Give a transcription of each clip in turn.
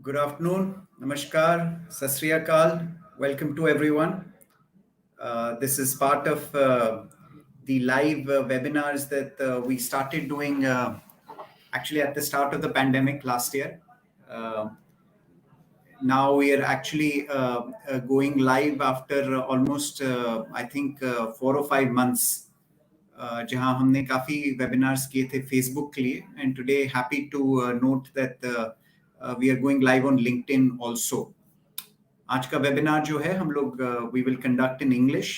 Good afternoon, Namaskar, Sat Sri Akal. Welcome to everyone. This is part of the live webinars that we started doing actually at the start of the pandemic last year. Uh, Now we are actually going live after almost, I think, 4 or 5 months. जहां हमने काफी webinars किए थे Facebook के लिए and today happy to note that we are going live on LinkedIn also. आज का webinar जो है हम लोग we will conduct in English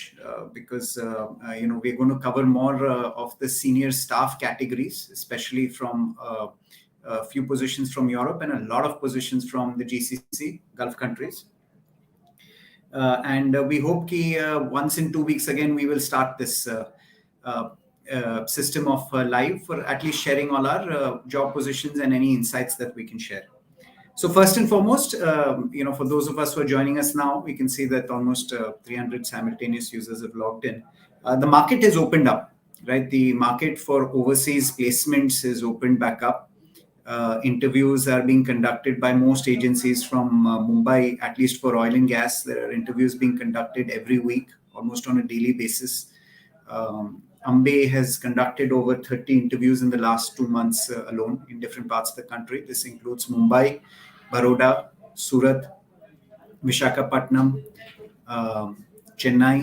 because we are going to cover more of the senior staff categories specially from few positions from Europe and a lot of positions from the GCC Gulf countries. And we hope that once in 2 weeks again we will start this system of live for at least sharing all our job positions and any insights that we can share. So first and foremost, for those of us who are joining us now, we can see that almost 300 simultaneous users have logged in. The market has opened up, right? The market for overseas placements is opened back up. Interviews are being conducted by most agencies from Mumbai, at least for oil and gas. There are interviews being conducted every week, almost on a daily basis. Ambe has conducted over 30 interviews in the last 2 months alone in different parts of the country. This includes Mumbai, Baroda, Surat, Visakhapatnam, Chennai,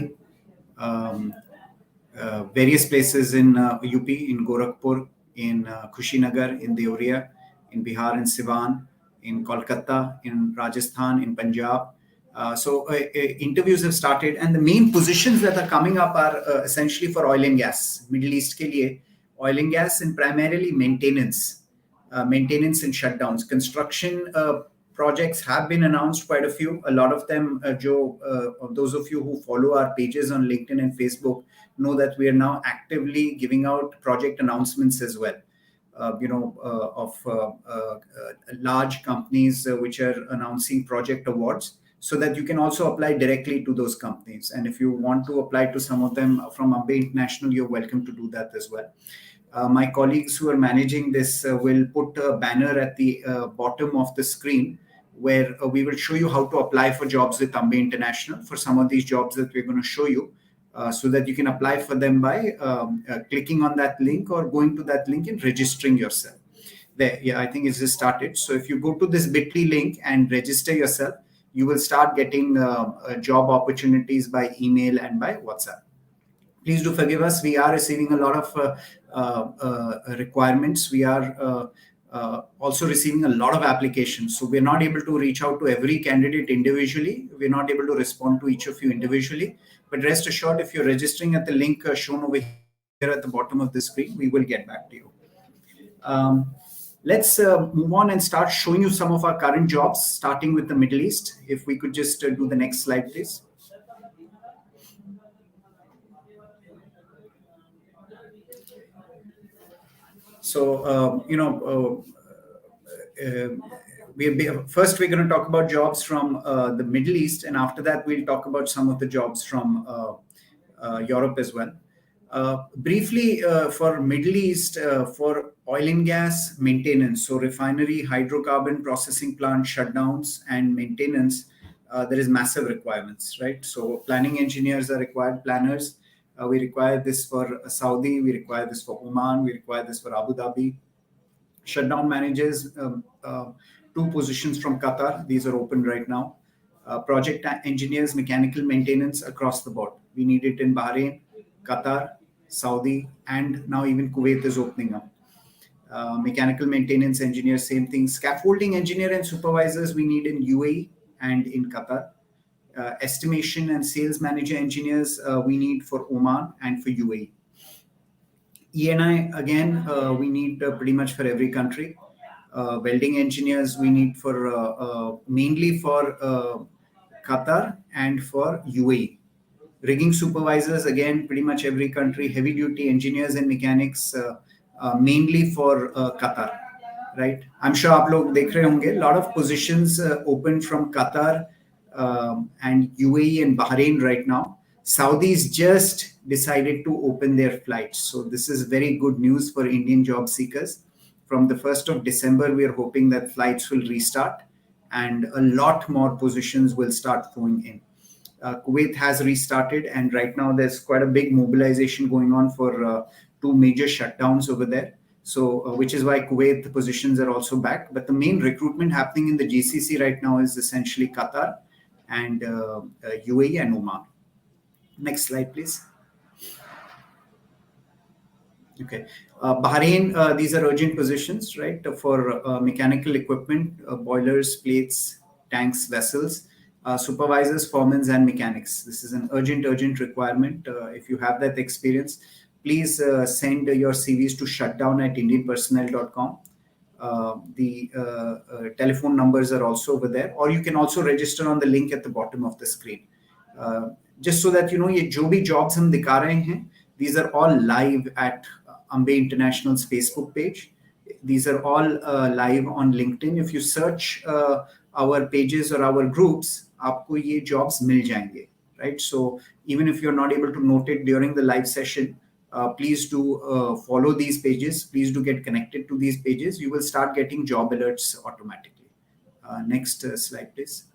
various places in UP, in Gorakhpur, in Kushinagar, in Deoria, in Bihar, in Siwan, in Kolkata, in Rajasthan, in Punjab. So interviews have started, and the main positions that are coming up are essentially for oil and gas. Middle East ke liye, oil and gas and primarily maintenance and shutdowns. Construction projects have been announced, quite a few. A lot of them, those of you who follow our pages on LinkedIn and Facebook know that we are now actively giving out project announcements as well. Of large companies which are announcing project awards, so that you can also apply directly to those companies. And if you want to apply to some of them from Ambe International, you're welcome to do that as well. My colleagues who are managing this will put a banner at the bottom of the screen where we will show you how to apply for jobs with Ambe International for some of these jobs that we're going to show you. So that you can apply for them by clicking on that link or going to that link and registering yourself. There, yeah, I think it's just started. So if you go to this bit.ly link and register yourself, you will start getting job opportunities by email and by WhatsApp. Please do forgive us. We are receiving a lot of requirements. We are also receiving a lot of applications. So we're not able to reach out to every candidate individually. We're not able to respond to each of you individually. But rest assured, if you're registering at the link shown over here at the bottom of the screen, we will get back to you. Let's move on and start showing you some of our current jobs, starting with the Middle East. If we could just do the next slide, please. So, first we're going to talk about jobs from the Middle East, and after that we'll talk about some of the jobs from Europe as well. Briefly, for Middle East, for oil and gas maintenance, so refinery, hydrocarbon processing plant shutdowns and maintenance, there is massive requirements, right? So planning engineers are required, planners. We require this for Saudi, we require this for Oman, we require this for Abu Dhabi. Shutdown managers, 2 positions from Qatar. These are open right now. Project engineers, mechanical maintenance across the board. We need it in Bahrain, Qatar, Saudi, and now even Kuwait is opening up. Mechanical maintenance engineers, same thing. Scaffolding engineer and supervisors we need in UAE and in Qatar. Estimation and sales manager engineers we need for Oman and for UAE. E&I, again, we need pretty much for every country. Welding engineers we need for mainly for Qatar and for UAE. Rigging supervisors, again, pretty much every country. Heavy duty engineers and mechanics mainly for Qatar, right? I'm sure आप लोग देख रहे होंगे, a lot of positions open from Qatar and UAE and Bahrain right now. Saudis just decided to open their flights. So this is very good news for Indian job seekers. From the 1st of December, we are hoping that flights will restart. and a lot more positions will start flowing in. Kuwait has restarted, and right now there's quite a big mobilization going on for two major shutdowns over there. So, which is why Kuwait the positions are also back. But the main recruitment happening in the GCC right now is essentially Qatar and UAE and Oman. Next slide, please. Okay. Bahrain, these are urgent positions, right, for mechanical equipment, boilers, plates, tanks, vessels, supervisors, foremen, and mechanics. This is an urgent requirement. If you have that experience, please send your CVs to shutdown@indianpersonnel.com. The telephone numbers are also over there, or you can also register on the link at the bottom of the screen. Just so that you know, ये जो भी jobs हम दिखा रहे हैं, these are all live at Ambe International's Facebook page. These are all live on LinkedIn. If you search our pages or our groups, आपको ये jobs मिल जाएंगे, right? So even if you're not able to note it during the live session, please do follow these pages. Please do get connected to these pages. You will start getting job alerts automatically. Next slide, please.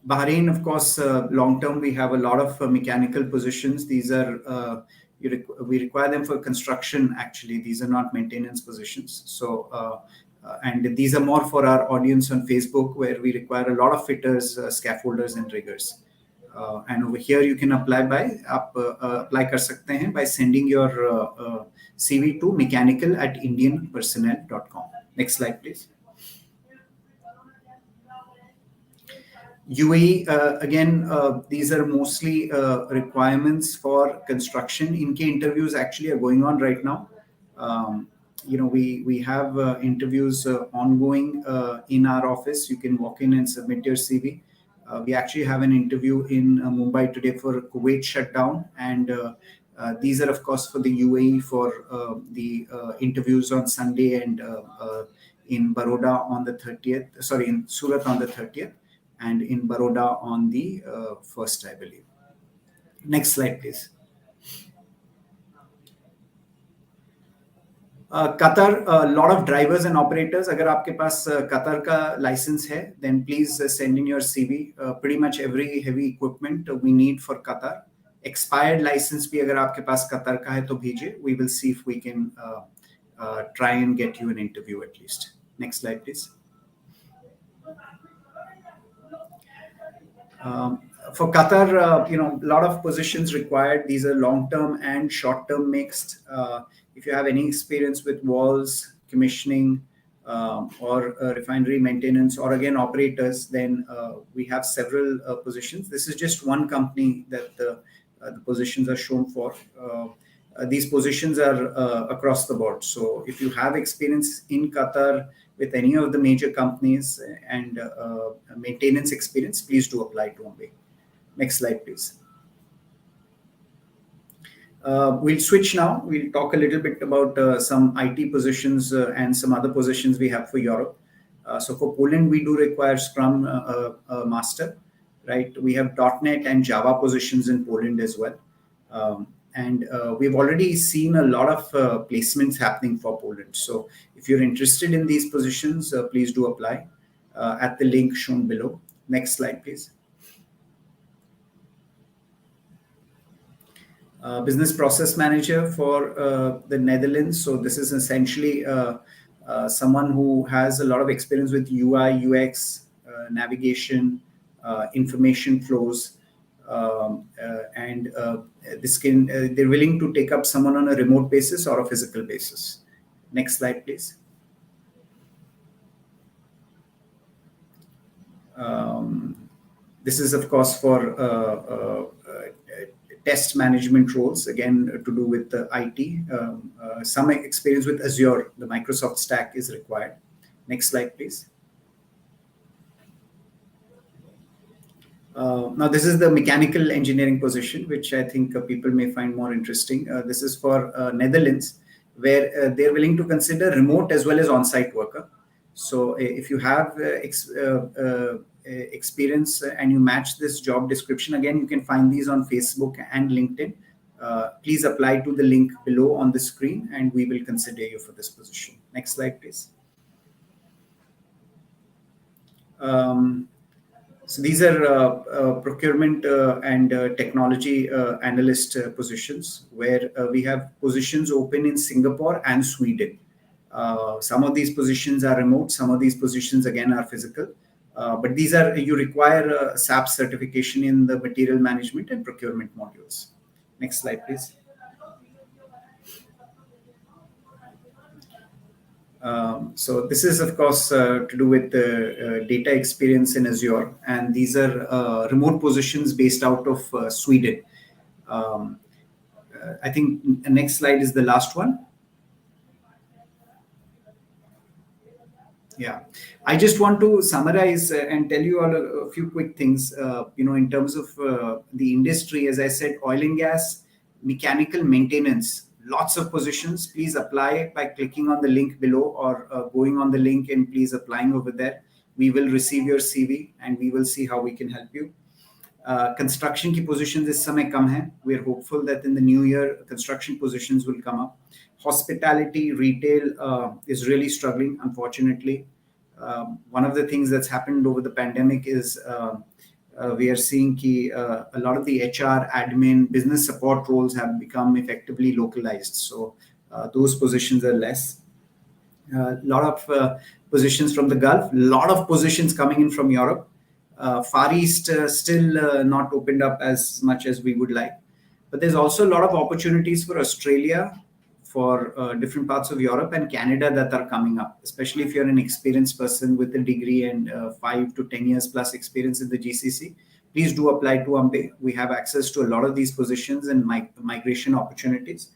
Bahrain, of course, long term, we have a lot of mechanical positions. These are, we require them for construction, actually. These are not maintenance positions. So, and these are more for our audience on Facebook, where we require a lot of fitters, scaffolders, and riggers. And over here, you can apply by, apply कर सकते हैं by sending your CV to mechanical@indianpersonnel.com. Next slide, please. UAE, again, these are mostly requirements for construction. Inke interviews actually are going on right now. You know, we have interviews ongoing in our office. You can walk in and submit your CV. We actually have an interview in Mumbai today for Kuwait shutdown, and these are of course for the UAE for the interviews on Sunday, and in Baroda on the 30th. Sorry, in Surat on the 30th. And in Baroda on the 1st, I believe. Next slide, please. Qatar, a lot of drivers and operators. अगर आपके पास Qatar का license है, then please send in your CV. Pretty much every heavy equipment we need for Qatar. Expired license भी अगर आपके पास Qatar का है तो भेजिए. We will see if we can try and get you an interview at least. Next slide, please. For Qatar, you know, a lot of positions required. These are long-term and short-term mixed. If you have any experience with walls, commissioning, or refinery maintenance, or again operators, then we have several positions. This is just one company that the positions are shown for. These positions are across the board. So if you have experience in Qatar with any of the major companies and maintenance experience, please do apply to Ambe. Next slide, please. We'll switch now. We'll talk a little bit about some IT positions and some other positions we have for Europe. So for Poland, we do require Scrum Master, right? We have .NET and Java positions in Poland as well. And we've already seen a lot of placements happening for Poland. So if you're interested in these positions, please do apply at the link shown below. Next slide, please. Business process manager for the Netherlands. So this is essentially someone who has a lot of experience with UI, UX, navigation, information flows. And this can they're willing to take up someone on a remote basis or a physical basis. Next slide, please. This is of course for test management roles, again to do with the IT. Some experience with Azure, the Microsoft stack is required. Next slide, please. Now, this is the mechanical engineering position, which I think people may find more interesting. This is for Netherlands, where they're willing to consider remote as well as on-site worker. So if you have experience and you match this job description, again, you can find these on Facebook and LinkedIn. Please apply to the link below on the screen, and we will consider you for this position. Next slide, please. Um, so these are procurement and technology analyst positions, where we have positions open in Singapore and Sweden. Some of these positions are remote, some of these positions again are physical. But these are, you require SAP certification in the material management and procurement modules. Next slide, please. So this is, of course, to do with the data experience in Azure, and these are remote positions based out of Sweden. Um, I think the next slide is the last one. Yeah, I just want to summarize and tell you all a few quick things. In terms of the industry, as I said, oil and gas, mechanical maintenance, lots of positions. Please apply by clicking on the link below, or going on the link and please applying over there. We will receive your CV and we will see how we can help you. Construction की positions इस समय कम हैं. We are hopeful that in the new year construction positions will come up. Hospitality, retail is really struggling, unfortunately. One of the things that's happened over the pandemic is we are seeing a lot of the HR, admin, business support roles have become effectively localized. So those positions are less. A lot of positions from the Gulf, a lot of positions coming in from Europe. Far East still not opened up as much as we would like. But there's also a lot of opportunities for Australia, for different parts of Europe and Canada that are coming up, especially if you're an experienced person with a degree and 5 to 10 years plus experience in the GCC. Please do apply to Ambe. We have access to a lot of these positions and migration opportunities,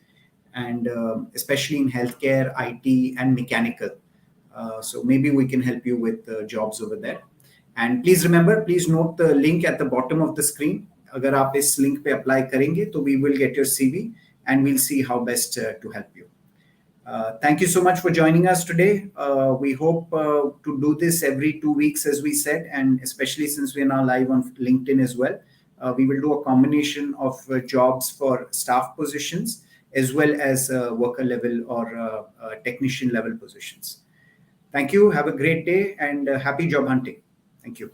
and especially in healthcare, IT, and mechanical. So maybe we can help you with jobs over there. And please remember, please note the link at the bottom of the screen. अगर आप इस link पे apply करेंगे, तो we will get your CV and we'll see how best to help you. Thank you so much for joining us today. We hope to do this every 2 weeks, as we said, and especially since we are now live on LinkedIn as well. We will do a combination of jobs for staff positions as well as worker level or technician level positions. Thank you. Have a great day and happy job hunting. Thank you.